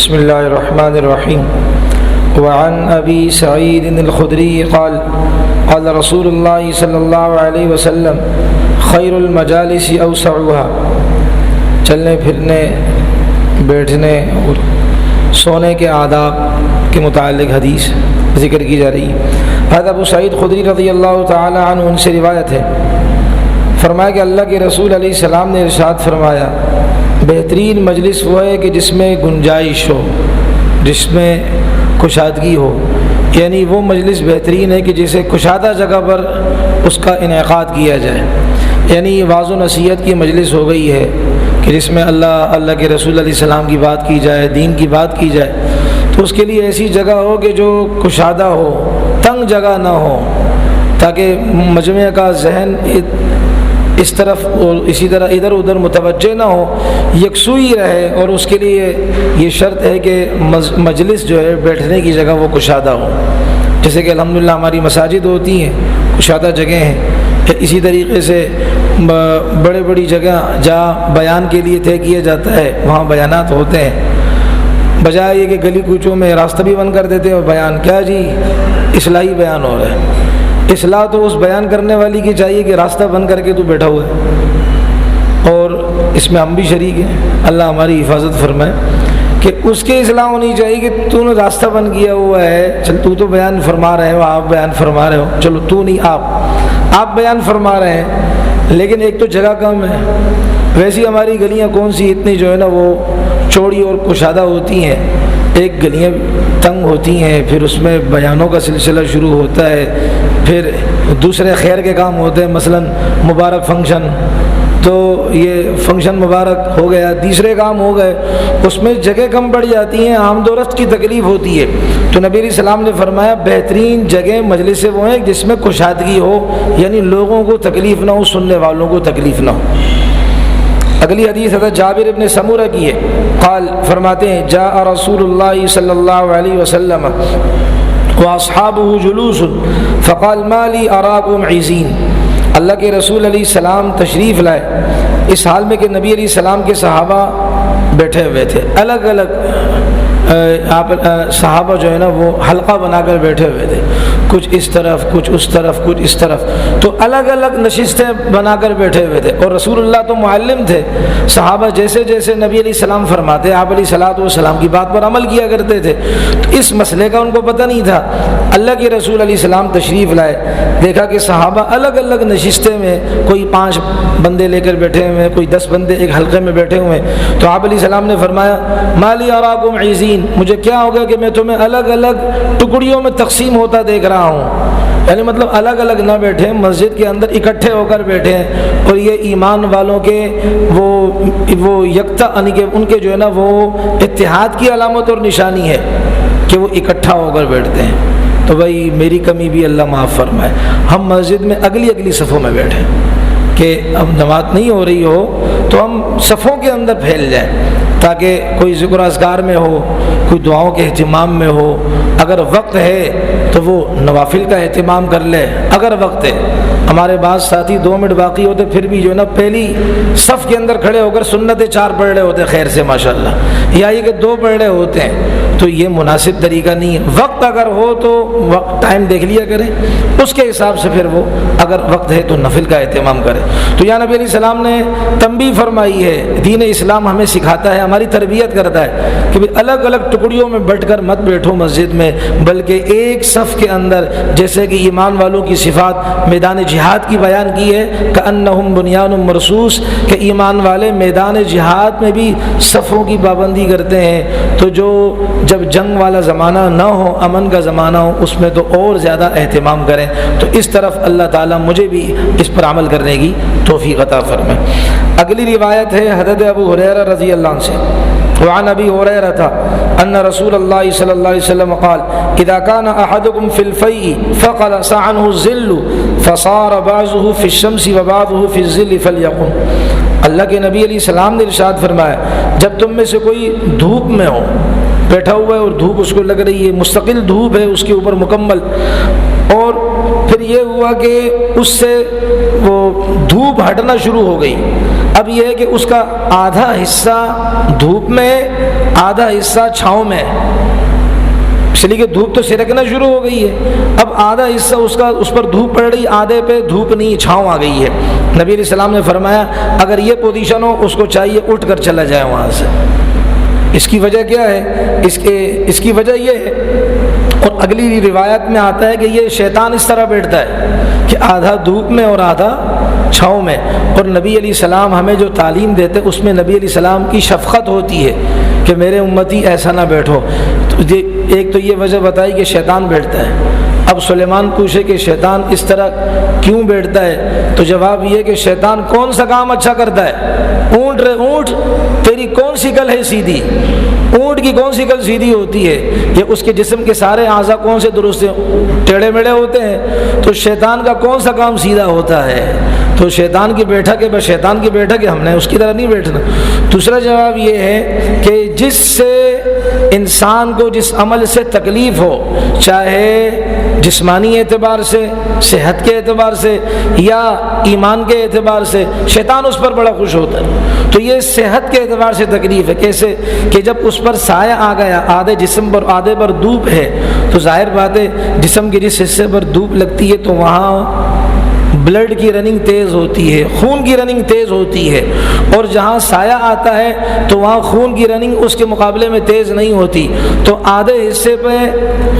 بسم اللہ الرحمن الرحیم وعن ابی سعید الخدری قال قال رسول اللہ صلی اللہ علیہ وسلم خیر المجالس اوسعها، چلنے پھرنے بیٹھنے اور سونے کے آداب کے متعلق حدیث ذکر کی جا رہی ہے۔ حضرت ابو سعید خدری رضی اللہ تعالی عنہ ان سے روایت ہے، فرمایا کہ اللہ کے رسول علیہ السلام نے ارشاد فرمایا، بہترین مجلس وہ ہے کہ جس میں گنجائش ہو، جس میں کشادگی ہو، یعنی وہ مجلس بہترین ہے کہ جسے کشادہ جگہ پر اس کا انعقاد کیا جائے، یعنی واعظ و نصیحت کی مجلس ہو گئی ہے کہ جس میں اللہ کے رسول علیہ السلام کی بات کی جائے، دین کی بات کی جائے، تو اس کے لیے ایسی جگہ ہو کہ جو کشادہ ہو، تنگ جگہ نہ ہو، تاکہ مجمع کا ذہن اس طرف اور اسی طرح ادھر ادھر متوجہ نہ ہو، یکسوئی رہے، اور اس کے لیے یہ شرط ہے کہ مجلس جو ہے بیٹھنے کی جگہ وہ کشادہ ہو، جیسے کہ الحمدللہ ہماری مساجد ہوتی ہیں، کشادہ جگہیں ہیں، اسی طریقے سے بڑی جگہ جہاں بیان کے لیے طے کیا جاتا ہے وہاں بیانات ہوتے ہیں، بجائے یہ کہ گلی کوچوں میں راستہ بھی بند کر دیتے ہیں اور بیان کیا جی اصلاحی بیان ہو رہا ہے۔ اصلاح تو اس بیان کرنے والی کی چاہیے کہ راستہ بند کر کے تو بیٹھا ہوا ہے، اور اس میں ہم بھی شریک ہیں، اللہ ہماری حفاظت فرمائے، کہ اس کی اصلاح ہونی چاہیے کہ تو نے راستہ بند کیا ہوا ہے، چل تو بیان فرما رہے ہو، آپ بیان فرما رہے ہو، چلو تو نہیں آپ بیان فرما رہے ہیں، لیکن ایک تو جگہ کم ہے، ویسی ہماری گلیاں کون سی اتنی جو ہے نا وہ چوڑی اور کشادہ ہوتی ہیں، ایک گلیاں تنگ ہوتی ہیں، پھر اس میں بیانوں کا سلسلہ شروع ہوتا ہے، پھر دوسرے خیر کے کام ہوتے ہیں، مثلا مبارک فنکشن، تو یہ فنکشن مبارک ہو گیا، تیسرے کام ہو گئے، اس میں جگہ کم پڑ جاتی ہیں، آمد و رفت کی تکلیف ہوتی ہے، تو نبی علیہ السلام نے فرمایا بہترین جگہ مجلس وہ ہیں جس میں کشادگی ہو، یعنی لوگوں کو تکلیف نہ ہو، سننے والوں کو تکلیف نہ ہو۔ اگلی حدیث حضرت جابر ابن سمورہ کی ہے، قال فرماتے ہیں جاء رسول اللہ صلی اللہ علیہ وسلم واصحابہ جلوس فقال ما لی اراکم عزین، اللہ کے رسول علیہ السلام تشریف لائے اس حال میں کہ نبی علیہ السلام کے صحابہ بیٹھے ہوئے تھے، الگ الگ صحابہ جو ہے نا وہ حلقہ بنا کر بیٹھے ہوئے تھے، کچھ اس طرف کچھ اس طرف کچھ اس طرف، تو الگ الگ نشستیں بنا کر بیٹھے ہوئے تھے، اور رسول اللہ تو معلم تھے، صحابہ جیسے جیسے نبی علیہ السلام فرماتے آپ علیہ الصلوۃ والسلام کی بات پر عمل کیا کرتے تھے، تو اس مسئلے کا ان کو پتہ نہیں تھا۔ اللہ کے رسول علیہ السلام تشریف لائے، دیکھا کہ صحابہ الگ الگ نشستیں میں، کوئی 5 بندے لے کر بیٹھے ہوئے ہیں، کوئی 10 بندے ایک حلقے میں بیٹھے ہوئے ہیں، تو آپ علیہ السلام نے فرمایا ما لی اراکم عزین، مجھے کیا ہوگا کہ میں تمہیں الگ الگ ٹکڑیوں میں تقسیم ہوتا دیکھ رہا ہوں، یعنی مطلب الگ الگ نہ بیٹھے، مسجد کے اندر اکٹھے ہو کر بیٹھے ہیں، اور یہ ایمان والوں کے وہ یکتا، یعنی کہ ان کے جو ہے نا وہ اتحاد کی علامت اور نشانی ہے کہ وہ اکٹھا ہو کر بیٹھتے ہیں۔ تو بھائی میری کمی بھی اللہ معاف فرمائے، ہم مسجد میں اگلی صفوں میں بیٹھیں کہ اب نماز نہیں ہو رہی ہو تو ہم صفوں کے اندر پھیل جائیں، تاکہ کوئی ذکر اذکار میں ہو، کوئی دعاؤں کے اہتمام میں ہو، اگر وقت ہے تو وہ نوافل کا اہتمام کر لے، اگر وقت ہے۔ ہمارے بعض ساتھی 2 منٹ باقی ہوتے پھر بھی جو ہے نا پہلی صف کے اندر کھڑے ہو کر سنتیں 4 پڑھ رہے ہوتے خیر سے ماشاءاللہ، یا یہ کہ 2 پڑھ رہے ہوتے ہیں، تو یہ مناسب طریقہ نہیں ہے۔ وقت اگر ہو تو وقت ٹائم دیکھ لیا کریں، اس کے حساب سے پھر وہ اگر وقت ہے تو نفل کا اہتمام کرے۔ تو یا نبی علیہ السلام نے تنبیہ فرمائی ہے، دین اسلام ہمیں سکھاتا ہے، ہماری تربیت کرتا ہے کہ الگ الگ ٹکڑیوں میں بیٹھ کر مت بیٹھو مسجد میں، بلکہ ایک صف کے اندر، جیسے کہ ایمان والوں کی صفات میدان جہاد کی بیان کی ہے کأنہم بنیان مرصوص، کہ ایمان والے میدان جہاد میں بھی صفوں کی پابندی کرتے ہیں، تو جب جنگ والا زمانہ نہ ہو، امن کا زمانہ ہو، اس میں تو اور زیادہ اہتمام کریں۔ تو اس طرف اللہ تعالیٰ مجھے بھی اس پر عمل کرنے کی توفیق عطا فرمائے۔ اگلی روایت ہے حضرت ابو ہریرہ رضی اللہ عنہ سے، وعن ابی ہریرہ ان رسول اللہ صلی اللہ علیہ وسلم قال اذا كان احدكم في الفيء فقلص عنه الظل فصار بعضه في الشمس وبعضه في الظل فليقم، اللہ کے نبی علیہ السلام نے ارشاد فرمایا جب تم میں سے کوئی دھوپ میں ہو، بیٹھا ہوا ہے اور دھوپ اس کو لگ رہی ہے، مستقل دھوپ ہے اس کے اوپر مکمل، اور پھر یہ ہوا کہ اس سے وہ دھوپ ہٹنا شروع ہو گئی. اب یہ ہے کہ اس کا آدھا حصہ دھوپ میں, آدھا حصہ چھاؤں میں, اس لیے کہ دھوپ تو سرکنا شروع ہو گئی ہے. اب آدھا حصہ اس پر دھوپ پڑ رہی, آدھے پہ دھوپ نہیں, چھاؤں آ گئی ہے. نبی علیہ السلام نے فرمایا اگر یہ پوزیشن ہو اس کو چاہیے اٹھ کر چلا جائے وہاں سے. اس کی وجہ کیا ہے؟ اس کی وجہ یہ ہے, اور اگلی روایت میں آتا ہے کہ یہ شیطان اس طرح بیٹھتا ہے کہ آدھا دھوپ میں اور آدھا چھاؤں میں. اور نبی علیہ السلام ہمیں جو تعلیم دیتے اس میں نبی علیہ السلام کی شفقت ہوتی ہے کہ میرے امتی ایسا نہ بیٹھو. تو ایک تو یہ وجہ بتائی کہ شیطان بیٹھتا ہے. اب سلیمان پوچھے کہ شیطان اس طرح کیوں بیٹھتا ہے؟ تو جواب یہ کہ شیطان کون سا کام اچھا کرتا ہے؟ اونٹ تیری کون سی کل ہے سیدھی؟ اونٹ کی کون سی کل سیدھی ہوتی ہے؟ یہ اس کے جسم کے سارے اعضاء کون سے درست ہیں؟ ٹیڑھے میڑے ہوتے ہیں. تو شیطان کا کون سا کام سیدھا ہوتا ہے؟ تو شیطان کی بیٹھک ہے, بس شیطان کی بیٹھک ہے, ہم نے اس کی طرح نہیں بیٹھنا. دوسرا جواب یہ ہے کہ جس سے انسان کو جس عمل سے تکلیف ہو, چاہے جسمانی اعتبار سے, صحت کے اعتبار سے یا ایمان کے اعتبار سے, شیطان اس پر بڑا خوش ہوتا ہے. تو یہ صحت کے اعتبار سے تکلیف ہے. کیسے کہ جب اس پر سایہ آ گیا, آدھے جسم پر آدھے پر دھوپ ہے, تو ظاہر بات ہے جسم کے جس حصے پر دھوپ لگتی ہے تو وہاں بلڈ کی رننگ تیز ہوتی ہے, خون کی رننگ تیز ہوتی ہے. اور جہاں سایہ آتا ہے تو وہاں خون کی رننگ اس کے مقابلے میں تیز نہیں ہوتی. تو آدھے حصے پہ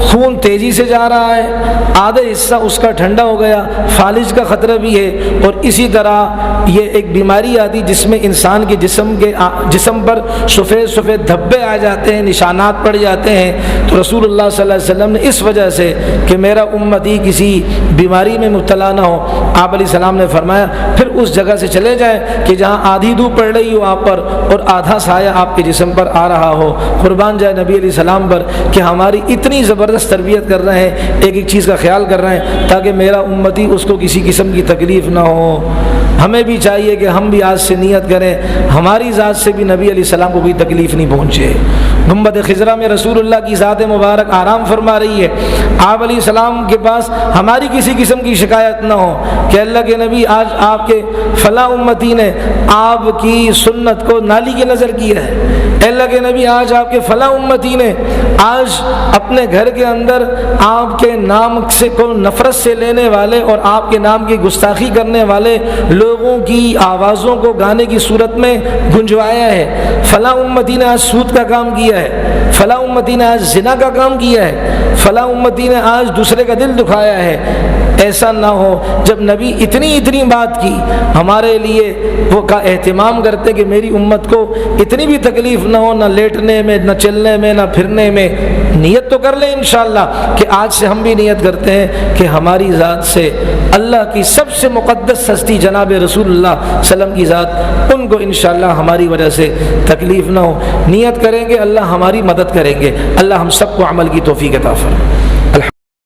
خون تیزی سے جا رہا ہے, آدھے حصہ اس کا ٹھنڈا ہو گیا, فالج کا خطرہ بھی ہے. اور اسی طرح یہ ایک بیماری آتی جس میں انسان کے جسم پر سفید سفید دھبے آ جاتے ہیں, نشانات پڑ جاتے ہیں. تو رسول اللہ صلی اللہ علیہ وسلم نے اس وجہ سے کہ میرا امتی کسی بیماری میں مبتلا نہ ہو, آپ علیہ السلام نے فرمایا پھر اس جگہ سے چلے جائیں کہ جہاں آدھی دھوپ پڑ رہی ہو آپ پر اور آدھا سایہ آپ کے جسم پر آ رہا ہو. قربان جائے نبی علیہ السلام پر کہ ہماری اتنی زبردست تربیت کر رہے ہیں, ایک ایک چیز کا خیال کر رہے ہیں تاکہ میرا امتی اس کو کسی قسم کی تکلیف نہ ہو. ہمیں بھی چاہیے کہ ہم بھی آج سے نیت کریں ہماری ذات سے بھی نبی علیہ السلام کو کوئی تکلیف نہیں پہنچے. گنبد خضرا میں رسول اللہ کی ذات مبارک آرام فرما رہی ہے, آپ علیہ السلام کے پاس ہماری کسی قسم کی شکایت نہ ہو کہ اللہ کے نبی آج آپ کے فلاں امتی نے آپ کی سنت کو نالی کی نظر کیا ہے, اللہ کے نبی آج آپ کے فلاں امتی نے آج اپنے گھر کے اندر آپ کے نام سے کو نفرت سے لینے والے اور آپ کے نام کی گستاخی کرنے والے لوگوں کی آوازوں کو گانے کی صورت میں گنجوایا ہے. فلاں امتی نے آج سود کا کام کیا ہے, فلاں امتی نے آج زنا کا کام کیا ہے, فلاں امتی نے آج دوسرے کا دل دکھایا ہے. ایسا نہ ہو جب نبی اتنی بات کی ہمارے لیے وہ کا اہتمام کرتے کہ میری امت کو اتنی بھی تکلیف نہ ہو, نہ لیٹنے میں, نہ چلنے میں, نہ پھرنے میں. نیت تو کر لیں انشاءاللہ کہ آج سے ہم بھی نیت کرتے ہیں کہ ہماری ذات سے اللہ کی سب سے مقدس ہستی جناب رسول اللہ صلی اللہ علیہ وسلم کی ذات, ان کو انشاءاللہ ہماری وجہ سے تکلیف نہ ہو. نیت کریں گے اللہ ہماری مدد کریں گے. اللہ ہم سب کو عمل کی توفیق عطا فرمائے.